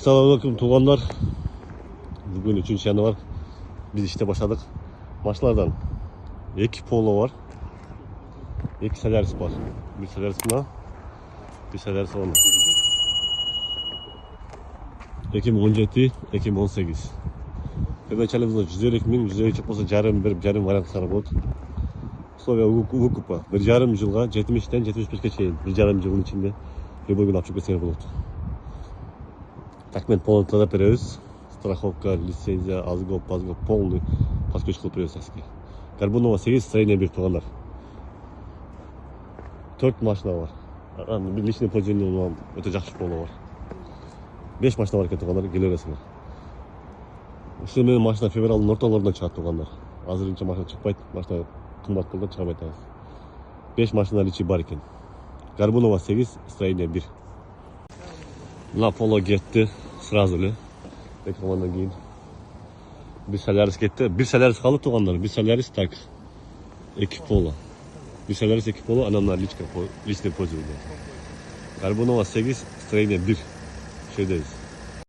Assalamualaikum tuğanlar. Bugün 3. yanvar. Biz işte başladık. Maçlardan. İki polo var. İki Selaris var. Bir Selaris buna. Bir Selaris ona. Ekim 17, Ekim 18. Первоначально 150 миң, 150 болса жарым вариант сары болады. Условия выкупа. Bir жарым жылға 70-тен 75-ке чейин. Bir жарым жылдың içinde любой күн алып кетсеңер болот. Документ полный тогда беребиз. Страховка, лицензия, азгоп, полный подключ кылып беребиз эске. Горбунова 8, строение 1 тугандар. 4 машина бар. Личный пользование өтө жакшы поло бар. 5 машина бар экен тугандар, келе бересиңер. Ушул менен машина февралдын ортолорунда чыгат тугандар. Азырынча машина чыкпайт, машина кымбат болду, чыга байтабыз. 5 машина личи бар экен. Горбунова 8, строение 1. Мына поло кетти сразу эле. Рекламадан кийин. Bir Solaris кетти. Bir Solaris калды тугандар. Bir Solaris так. 2 поло. Bir Solaris 2 поло, она на личный пользование. Горбунова 8, строение 1. Şeydeyiz.